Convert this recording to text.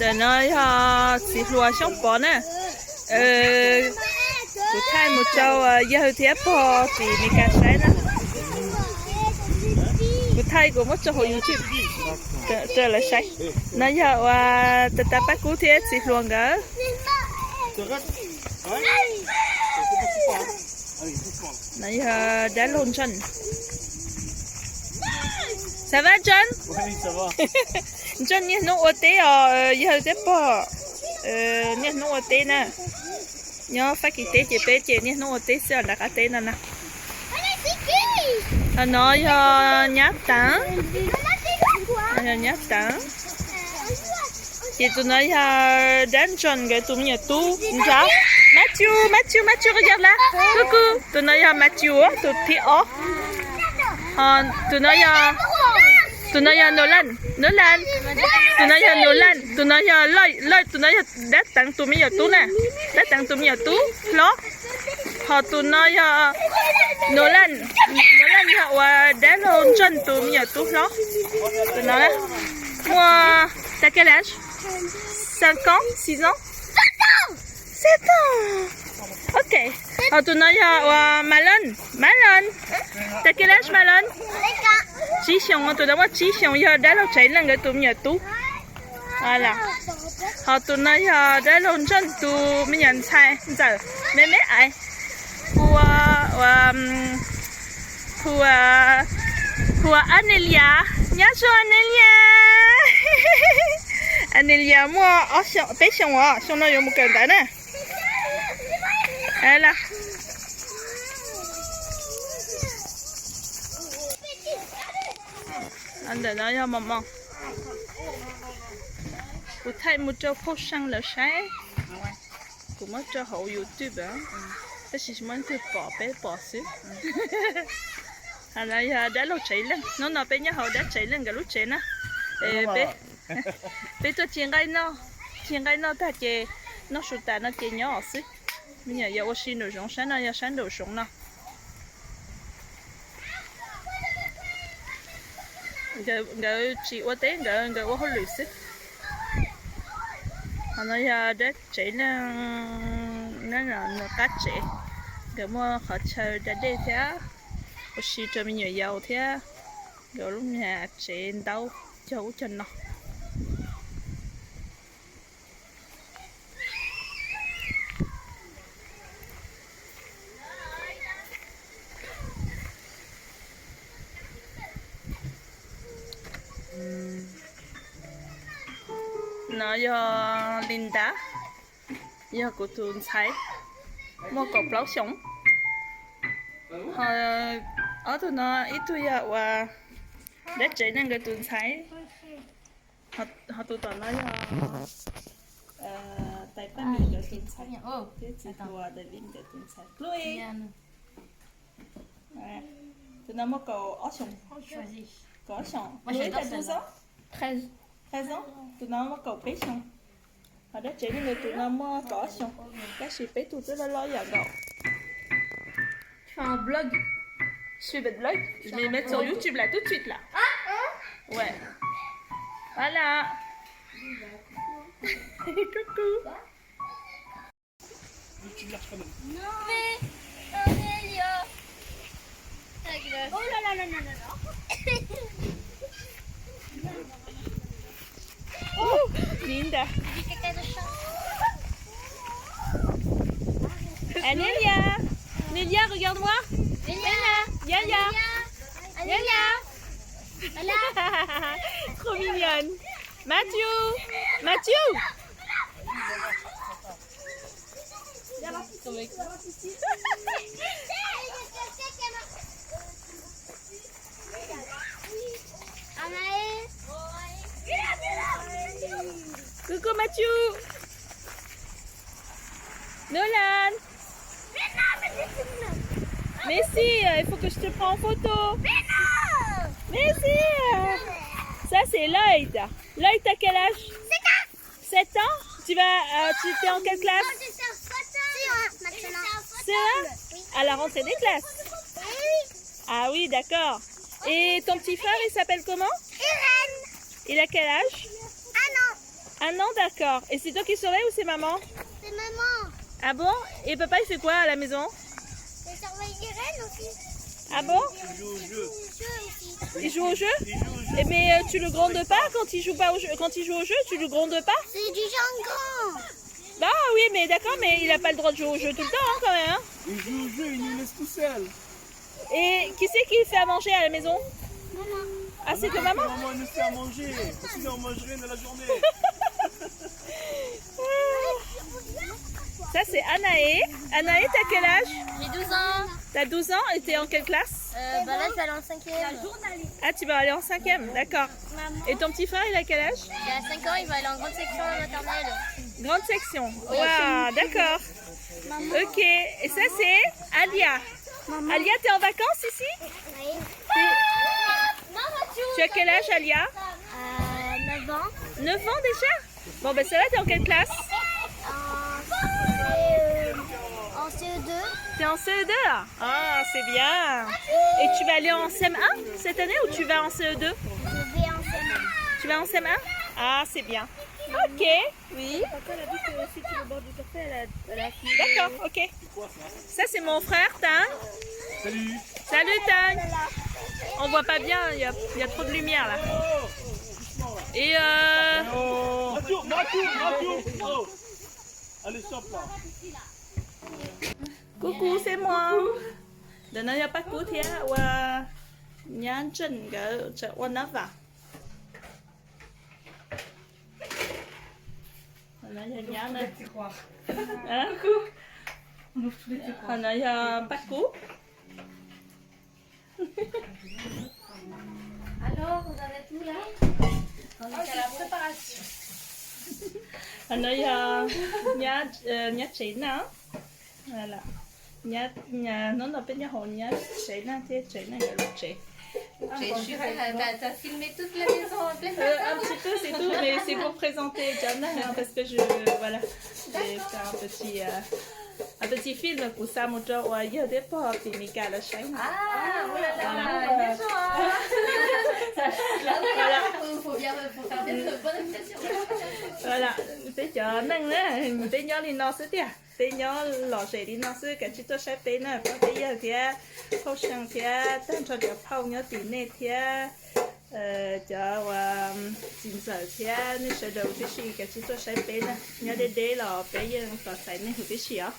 Để nói xịt lúa xong bỏ nè. Cụ thay một châu giờ thì bỏ thì mình cả sai nè. Cụ thay của một châu hồi YouTube. Trở lại sai. Nói giờ tata ta bắt cú thế xịt luôn gỡ. Nói giờ đã lôn chân. Ça va John? Oui, ça va. John nhớ nấu ô té giờ thế bỏ. Nhớ nấu ô té nè. Nhớ phải kỹ tế chế bé chế nhớ nấu ô té sẽ là cái tế nè nè. Nó nhát tán. Nhát tán. Chị tụi nó đánh John cái tụi mình tu. Dạ. Matthew, regarde là. Coucou. Tụi nó Matthew, tụi thì ó. Tụi nó Nolan. Tụi nó Lloyd, tụi nó đã tặng tụi mình tu nè. Đã tặng tụi mình tu. Lo. Họ tụi nó Nolan họ đã lôn chân tụi mình tu lo. Tụi nó là. Moi, t'as quel âge? 5 ans? 6 ans? 7 ans! Ok. Họ tụi nó Malon. T'as quel âge Malon? 7 ans. Tụi nó 7 ans. Giờ đã lâu chạy lên cái tụi mình tu. Voilà. Họ tụi nó đã lôn chân tụi mình nhận sai. Giờ mẹ ai? Pour Anelia. Nhớ cho Anelia. Anelia moi bé xong rồi, xong nó dùng một cái tại nè. Đây là. Anh để nó cho mama. Cô thấy một chỗ post sang là sai. Cô mất cho hậu YouTube á. Thế chỉ muốn từ bỏ xíu. Là đã lâu chạy lên, nó bé nhà họ đã chạy lên cái lúc chạy nè. Bé tôi chiên gai nó ta chè nó sụt ta nó chè nhỏ xí. Bây giờ giờ xin đồ sống sáng nó giờ sáng đồ sống nó. Gỡ chị qua té gỡ qua hơi lười xí. Nó giờ đã chạy lên nó là cắt chạy. Gỡ mua họ chờ đã đi thế. Ô xí cho mình nhiều dầu thế. Gỡ lúc nhà chạy đâu cháu chân nó. Nó do Linda do của tuần thái mua cột lấu sống họ ở tụi nó ít tụi và đã chạy lên cái tuần thái họ tụi nó tại ba mình cái tuần thái thế chỉ tụi để lên cái tuần thái Chloe tụi nó mua cầu ở sống có sống Chloe t'as 12 ans 13 ans tụi nó mua cầu bé xong họ đã chạy lên người tụi nó mua cỏ xong các chị bé tụi nó lo giờ gạo je fais un blog je fais votre blog je vais mettre sur YouTube là tout de suite là ouais voilà coucou Non mais Amélia. Oh là là là là là là. oh Linda Du caca de chat. Anelia Nelia regarde-moi Yaya Amélia. trop mignonne Matthew Anaïs. coucou Matthew Nolan mais si il faut que je te prenne en photo mais si ça c'est Lloyd t'as quel âge 7 ans tu es en quelle classe C1 à la rentrée des classes ah oui d'accord et ton petit frère il s'appelle comment Irène. il a quel âge Un an, d'accord. Et c'est toi qui surveilles ou c'est maman? C'est maman. Ah bon? Et papa, il fait quoi à la maison? C'est surveille les rennes aussi. Ah bon? Il joue au jeu. Aussi. Il joue au jeu? Il joue au jeu. Eh, mais tu le grondes pas quand il joue pas au jeu? Quand il joue au jeu, tu le grondes pas? C'est du jambon. Bah oui, mais d'accord, mais il a pas le droit de jouer au jeu tout le temps, hein, quand même. Hein. Il joue au jeu, il nous laisse tout seul. Et qui c'est qui fait à manger à la maison? Maman. Ah, c'est que maman? Maman nous fait à manger. Sinon on mangerait dans la journée. Ça, c'est Anaé. Anaé, t'as quel âge? J'ai 12 ans. T'as 12 ans et t'es en quelle classe? Bah là, je vais aller en 5e. Ah, tu vas aller en 5e, d'accord. Et ton petit frère, il a quel âge? Il a 5 ans, il va aller en grande section maternelle. Grande section. Waouh, d'accord. Ok, et ça, c'est Alia. Alia, t'es en vacances ici? Oui. Tu as quel âge, Alia? 9 ans. 9 ans déjà? Bon, ben ça va, t'es en quelle classe? En CE2. T'es en CE2 là? Ah, c'est bien. Et tu vas aller en CM1 cette année ou tu vas en CE2? Je vais en CM1. Tu vas en CM1? Ah, c'est bien. Ok. Oui. D'accord, ok. Ça, c'est mon frère, Tang. Salut. Salut, Tang. On voit pas bien, il y a trop de lumière là. Et Oh. Mathieu. Oh. Allez, stop là. coucou, c'est moi. Đợt này bắt cú thế và nhắn chân cái chợ quan nắp vào. Nó nhắn đây. Nó bắt cú. Alors, vous en êtes où là? On est à la préparation. Nó nhá chín nào. Voilà. Nhà nó là bên nhà hồ nhá chế na thế chế này là chế. T'as filmé toute la maison en pleine Un petit peu c'est tout, mais c'est pour présenter Jana hein, parce que je voilà j'ai fait un petit film pour ça mon jour ouais il y a des pas puis Mika la chaîne. Ah, oh là là, Voilà. faut faire une bonne invitation. Voilà, bây giờ nâng nữa, bây giờ đi nó sẽ tiệt, bây giờ lò sẽ đi nó sẽ cái chỉ tôi sẽ bé nữa, bây giờ thì phao sang thì đang cho được phao nhớ tí này thì cho chín giờ thì nên sẽ đầu cái gì cái chỉ tôi sẽ bé nữa, nhớ để lò bé giờ còn sai nên hiểu cái gì á.